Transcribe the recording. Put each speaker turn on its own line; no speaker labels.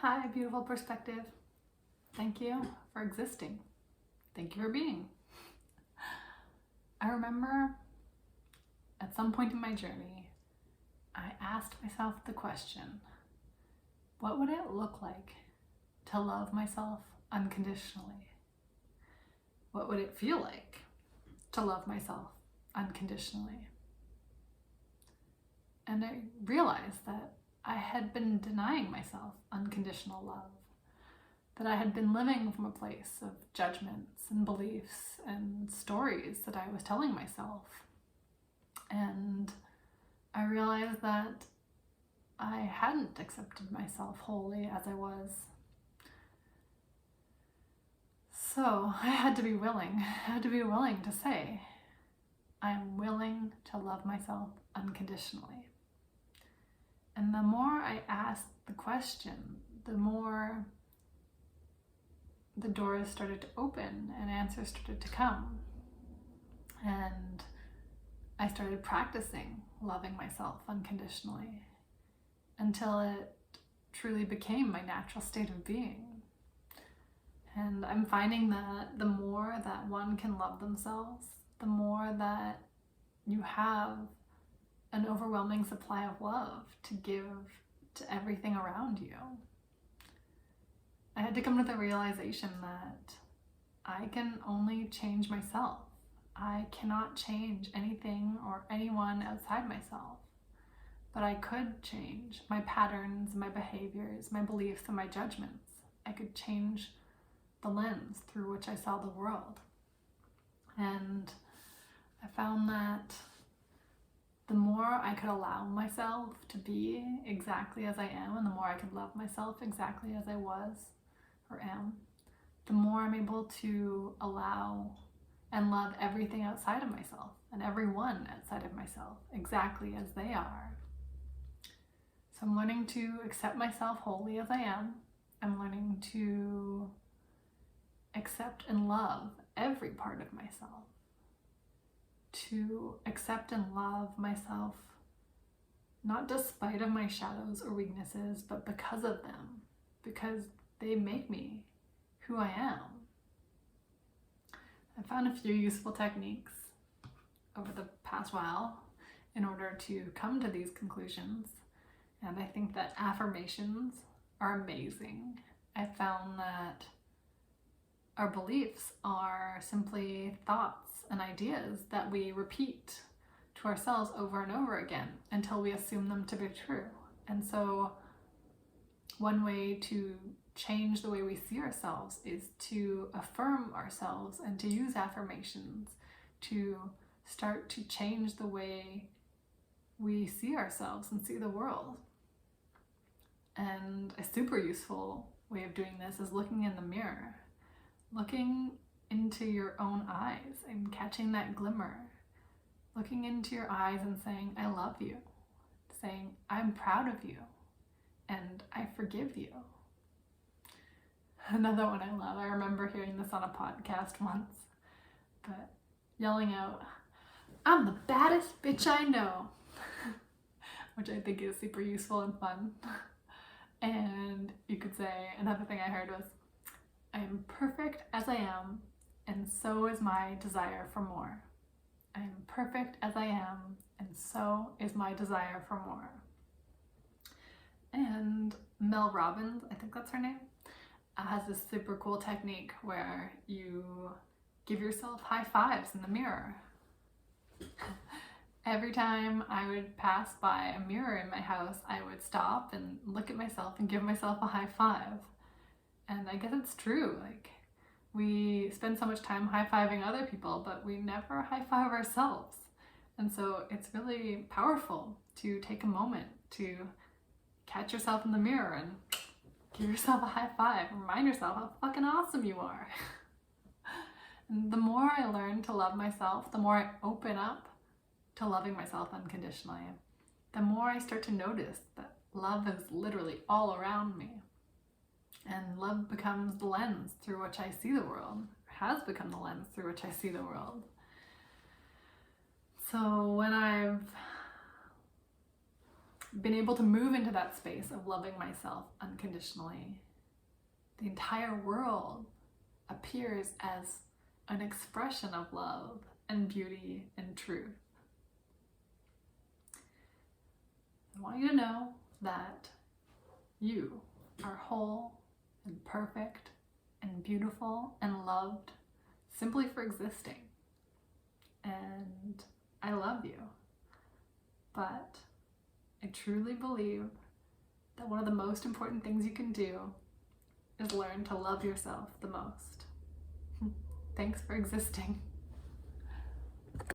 Hi, beautiful perspective. Thank you for existing. Thank you for being. I remember at some point in my journey, I asked myself the question, what would it look like to love myself unconditionally? What would it feel like to love myself unconditionally? And I realized that I had been denying myself unconditional love, that I had been living from a place of judgments and beliefs and stories that I was telling myself. And I realized that I hadn't accepted myself wholly as I was. So I had to be willing to say, I'm willing to love myself unconditionally. And the more I asked the question, the more the doors started to open and answers started to come. And I started practicing loving myself unconditionally until it truly became my natural state of being. And I'm finding that the more that one can love themselves, the more that you have an overwhelming supply of love to give to everything around you. I had to come to the realization that I can only change myself. I cannot change anything or anyone outside myself, but I could change my patterns, my behaviors, my beliefs, and my judgments. I could change the lens through which I saw the world. And I found that the more I could allow myself to be exactly as I am, and the more I could love myself exactly as I was or am, the more I'm able to allow and love everything outside of myself and everyone outside of myself exactly as they are. So I'm learning to accept myself wholly as I am. I'm learning to accept and love every part of myself. To accept and love myself, not despite of my shadows or weaknesses, but because of them, because they make me who I am. I found a few useful techniques over the past while in order to come to these conclusions, and I think that affirmations are amazing. I found that our beliefs are simply thoughts and ideas that we repeat to ourselves over and over again until we assume them to be true. And so one way to change the way we see ourselves is to affirm ourselves and to use affirmations to start to change the way we see ourselves and see the world. And a super useful way of doing this is looking in the mirror. Looking into your own eyes and catching that glimmer. Looking into your eyes and saying, I love you. Saying, I'm proud of you. And I forgive you. Another one I love, I remember hearing this on a podcast once, but yelling out, I'm the baddest bitch I know. Which I think is super useful and fun. And you could say, another thing I heard was, I am perfect as I am, and so is my desire for more. I am perfect as I am, and so is my desire for more. And Mel Robbins, I think that's her name, has this super cool technique where you give yourself high fives in the mirror. Every time I would pass by a mirror in my house, I would stop and look at myself and give myself a high five. And I guess it's true, like we spend so much time high-fiving other people, but we never high-five ourselves. And so it's really powerful to take a moment to catch yourself in the mirror and give yourself a high five and remind yourself how fucking awesome you are. And the more I learn to love myself, the more I open up to loving myself unconditionally, the more I start to notice that love is literally all around me. And love becomes the lens through which I see the world, has become the lens through which I see the world. So when I've been able to move into that space of loving myself unconditionally, the entire world appears as an expression of love and beauty and truth. I want you to know that you are whole and perfect and beautiful and loved simply for existing. And I love you. But I truly believe that one of the most important things you can do is learn to love yourself the most. Thanks for existing.